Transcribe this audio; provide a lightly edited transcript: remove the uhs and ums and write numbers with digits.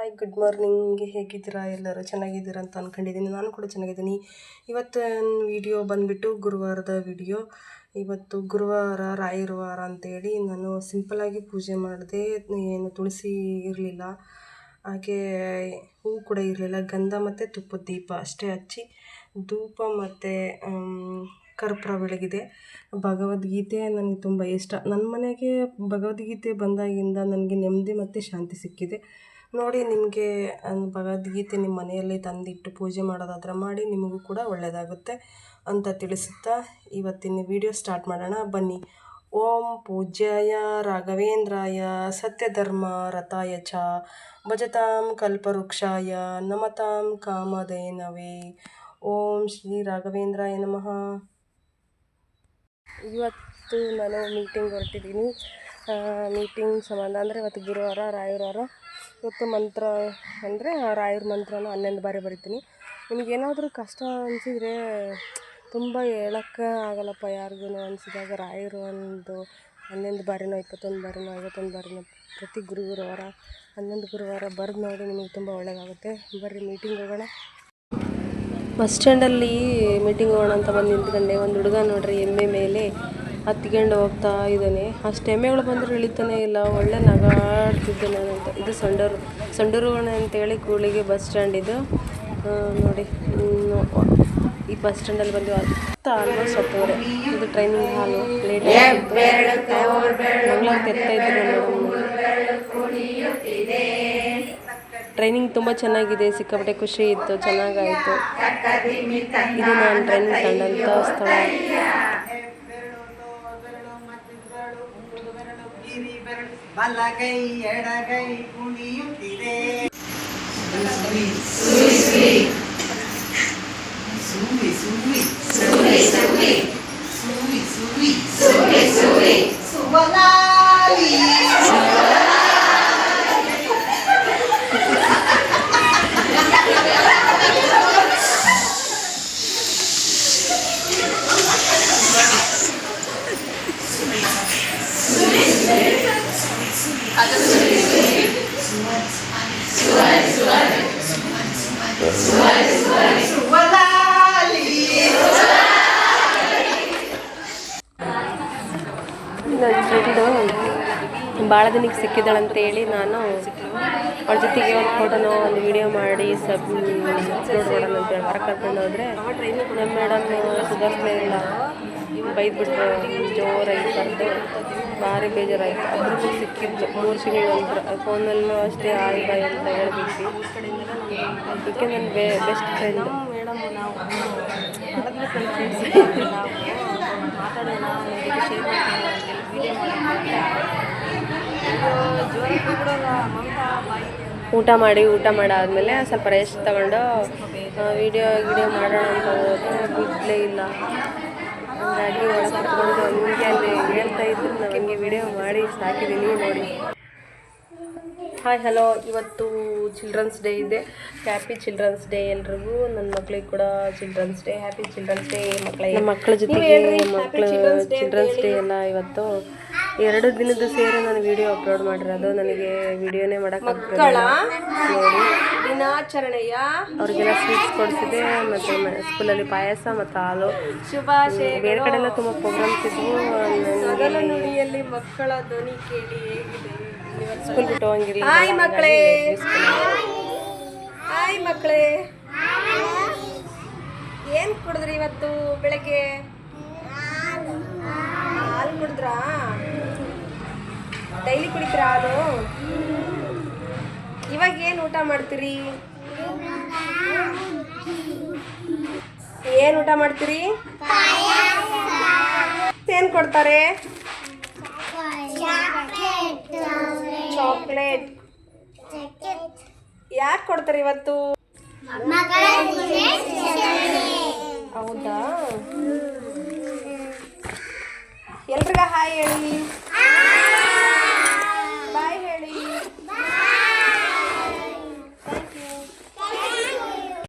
Hi, good morning. ಹೇಗಿದ್ದೀರಾ? ಎಲ್ಲರೂ ಚೆನ್ನಾಗಿದ್ದೀರಾ ಅಂತ ಅಂದ್ಕೊಂಡಿದ್ದೀನಿ. ನಾನು ಕೂಡ ಚೆನ್ನಾಗಿದ್ದೀನಿ. ಇವತ್ತು ವಿಡಿಯೋ ಬಂದುಬಿಟ್ಟು ಗುರುವಾರದ ವಿಡಿಯೋ. ಇವತ್ತು ಗುರುವಾರ, ರಾಯರ ವಾರ ಅಂತೇಳಿ ನಾನು ಸಿಂಪಲ್ಲಾಗಿ ಪೂಜೆ ಮಾಡಿದೆ. ಏನು ತುಳಸಿ ಇರಲಿಲ್ಲ, ಹಾಗೆ ಹೂ ಕೂಡ ಇರಲಿಲ್ಲ. ಗಂಧ ಮತ್ತು ತುಪ್ಪದ ದೀಪ ಅಷ್ಟೇ ಹಚ್ಚಿ ಧೂಪ ಮತ್ತು ಕರ್ಪೂರ ಬೆಳಗಿದೆ. ಭಗವದ್ಗೀತೆ ನನಗೆ ತುಂಬ ಇಷ್ಟ. ನನ್ನ ಮನೆಗೆ ಭಗವದ್ಗೀತೆ ಬಂದಾಗಿಂದ ನನಗೆ ನೆಮ್ಮದಿ ಮತ್ತು ಶಾಂತಿ ಸಿಕ್ಕಿದೆ. ನೋಡಿ, ನಿಮಗೆ ಭಗವದ್ಗೀತೆ ನಿಮ್ಮ ಮನೆಯಲ್ಲಿ ತಂದಿಟ್ಟು ಪೂಜೆ ಮಾಡೋದಾದ್ರೆ ಮಾಡಿ, ನಿಮಗೂ ಕೂಡ ಒಳ್ಳೆಯದಾಗುತ್ತೆ ಅಂತ ತಿಳಿಸುತ್ತಾ ಇವತ್ತಿನ ವಿಡಿಯೋ ಸ್ಟಾರ್ಟ್ ಮಾಡೋಣ ಬನ್ನಿ. ಓಂ ಪೂಜ್ಯಾಯ ರಾಘವೇಂದ್ರಾಯ ಸತ್ಯಧರ್ಮ ರಥಾಯ ಚ ಭಜತಾಂ ಕಲ್ಪವೃಕ್ಷಾಯ ನಮತಾಂ ಕಾಮಧೇನವೇ. ಓಂ ಶ್ರೀ ರಾಘವೇಂದ್ರಾಯ ನಮಃ. ಇವತ್ತು ನಾನು ಮೀಟಿಂಗ್ ಹೊರಟಿದ್ದೀನಿ. ಮೀಟಿಂಗ್ ಸಂಬಂಧ ಅಂದರೆ ಇವತ್ತು ಗುರುವಾರ, ರಾಯರ ವಾರ. ಇವತ್ತು ಮಂತ್ರ ಅಂದರೆ ರಾಯರ ಮಂತ್ರನ 11 ಬಾರಿ ಬರಿತೀನಿ. ನಿಮಗೇನಾದರೂ ಕಷ್ಟ ಅನಿಸಿದರೆ, ತುಂಬ ಹೇಳೋಕ್ಕೆ ಆಗಲ್ಲಪ್ಪ ಯಾರಿಗೂ ಅನಿಸಿದಾಗ, ರಾಯರು ಒಂದು 11 ಬಾರಿನೋ 21 ಬಾರಿನೋ 51 ಬಾರಿನೋ ಪ್ರತಿ ಗುರುವಾರ 11 ಗುರುವಾರ ಬರೆದು ನೋಡಿ, ನಿಮಗೆ ತುಂಬ ಒಳ್ಳೆಯದಾಗುತ್ತೆ. ಬರ್ರಿ ಮೀಟಿಂಗ್ ಹೋಗೋಣ. ಬಸ್ ಸ್ಟ್ಯಾಂಡಲ್ಲಿ ಮೀಟಿಂಗ್ ಹೋಗೋಣ ಅಂತ ಬಂದು ನಿಂತ್ಕೊಂಡೆ. ಒಂದು ಹುಡುಗ ನೋಡ್ರಿ ಎಮ್ಮೆ ಮೇಲೆ ಹತ್ಕೊಂಡು ಹೋಗ್ತಾ ಇದ್ದಾನೆ. ಅಷ್ಟು ಎಮ್ಮೆಗಳು ಬಂದರೂ ಇಳಿತಾನೆ ಇಲ್ಲ, ಒಳ್ಳೆ ನಗಾಡ್ತಿದ್ದಾನೆ ಅಂತ. ಇದು ಸಂಡೂರು ಅಂತೇಳಿ ಕೂಡ್ಲಿಗೆ ಬಸ್ ಸ್ಟ್ಯಾಂಡ್ ಇದು. ನೋಡಿ, ಈ ಬಸ್ ಸ್ಟ್ಯಾಂಡಲ್ಲಿ ಬಂದು ಆಲ್ಮೋಸ್ಟ್ 10:30. ಇದು ಟ್ರೈನಿಂಗ್ ಹಾಲು. ಲೇಟ್ ತೆಗ್ತಾ ಇದ್ರು. ಟ್ರೈನಿಂಗ್ ತುಂಬ ಚೆನ್ನಾಗಿದೆ, ಸಿಕ್ಕಾಪಟ್ಟೆ ಖುಷಿ ಇತ್ತು, ಚೆನ್ನಾಗಾಯಿತು. ಇದು ನಾನು ಟ್ರೈನಿಂಗ್ ಕಂಡಂಥ ಸ್ಥಳ. ಬಲಗೈ ಎಡಗೈ ಕುಣಿಯುತ್ತಿದೆ. ನನ್ನ ಫ್ರೆಂಡು ಭಾಳ ದಿನಕ್ಕೆ ಸಿಕ್ಕಿದ್ದಾಳಂತೇಳಿ ನಾನು ಅವ್ರ ಜೊತೆಗೆ ಒಂದು ಫೋಟೋನೋ ಒಂದು ವಿಡಿಯೋ ಮಾಡಿ ಅಪ್ಲೋಡ್ ಮಾಡೋಣ ಅಂತೇಳಿ ಹೊರಗೆ ಕರ್ಕೊಂಡು ಹೋದರೆ, ನಮ್ಮ ಮೇಡಮ್ ಸುಧಾರಿಸಲೇ ಇಲ್ಲ. ಬೈದ್ಬಿಟ್ರು, ಜೋರಾಗಿ ಕರೆದು ಭಾರಿ ಬೇಜಾರಾಯಿತು. ಅದ್ರಿಗೂ ಸಿಕ್ಕಿದ್ದು 3 ತಿಂಗಳು ನಂತರ. ಫೋನಲ್ಲೂ ಅಷ್ಟೇ ಆಯ್ ಬಾಯ್ ಅಂತ ಹೇಳ್ಬಿಟ್ಟು. ಅದಕ್ಕೆ ನನ್ನ ಬೆಸ್ಟ್ ಫ್ರೆಂಡ್ ಮೇಡಮ್. ನಾವು ಮಾತಾಡೋಣ, ಶೇರ್ ಊಟ ಮಾಡಾದ್ಮೇಲೆ ಸ್ವಲ್ಪ ರೆಸ್ಟ್ ತಗೊಂಡು ವಿಡಿಯೋ ಮಾಡೋಣ ಅಂತ ಹೋದ್ರೆ ಬಿಡಲೇ ಇಲ್ಲ. ಹಾಗಾಗಿ ಒಳಗೆ ಕುತ್ಕೊಂಡು ನಿಮಗೆ ಅಲ್ಲಿ ಹೇಳ್ತಾ ಇದ್ರು, ನನಗೆ ವಿಡಿಯೋ ಮಾಡಿ ಸಾಕಿದ್ದೀನಿ ನೋಡಿ. Hi, hello. ಇವತ್ತು ಚಿಲ್ಡ್ರನ್ಸ್ ಡೇ ಇದೆ. ಹ್ಯಾಪಿ ಚಿಲ್ಡ್ರನ್ಸ್ ಡೇ ಎಲ್ರಿಗೂ. ನನ್ನ ಮಕ್ಳಿಗೆ ಕೂಡ children's day. Happy children's day ನಮ್ಮ ಮಕ್ಕಳ ಜೊತೆಗೆ. ಮಕ್ಕಳು ಚಿಲ್ಡ್ರನ್ಸ್ ಡೇ ಎಲ್ಲ ಇವತ್ತು 2 ದಿನದ ಸೇರಿ ನಾನು ವಿಡಿಯೋ ಅಪ್ಲೋಡ್ ಮಾಡಿರೋದು. ನನಗೆ ವಿಡಿಯೋನೇ ಮಾಡೋಕ್ಕಾಗ್ತಿಲ್ಲ ನೋಡಿ. ದಿನಾಚರಣೆಯ ಅವ್ರಿಗೆಲ್ಲ ಸ್ವೀಟ್ಸ್ ಕೊಡಿಸಿದೆ, ಮತ್ತು ಸ್ಕೂಲಲ್ಲಿ ಪಾಯಸ ಮತ್ತು ಹಾಲು. ಶುಭಾಶಯ. ಬೇರೆ ಕಡೆ ಎಲ್ಲ ತುಂಬ ಪ್ರೋಗ್ರಾಮ್ಸ್ ಇದ್ವು. ನುಡಿಯಲ್ಲಿ ಮಕ್ಕಳ ಧ್ವನಿ ಕೇಳಿ ಹೇಗಿದೆ. ಸ್ಕೂಲ್ ಬಿಟ್ಟು ಹೋಗಿರಲಿಲ್ಲ. ಹಾಯ್ ಮಕ್ಕಳೇ. ಹಾಯ್ ಮಕ್ಕಳೇ. ಏನು ಕುಡಿದ್ರಿ ಇವತ್ತು ಬೆಳಗ್ಗೆ? ಹಾಲು ಕುಡಿದ್ರಾ? ಡೈಲಿ ಕುಡಿತೀರಾ ಹಾಲು? ಇವಾಗ ಏನು ಊಟ ಮಾಡ್ತೀರಿ? ಏನು ಊಟ ಮಾಡ್ತೀರಿ? ಏನು ಕೊಡ್ತಾರೆ? ಚಾಕ್ಲೇಟ್. ಯಾಕೆ ಕೊಡ್ತಾರೆ ಇವತ್ತು? ಹೌದಾ? ಎಲ್ರಿಗ ಹಾಯ್ ಹೇಳಿ.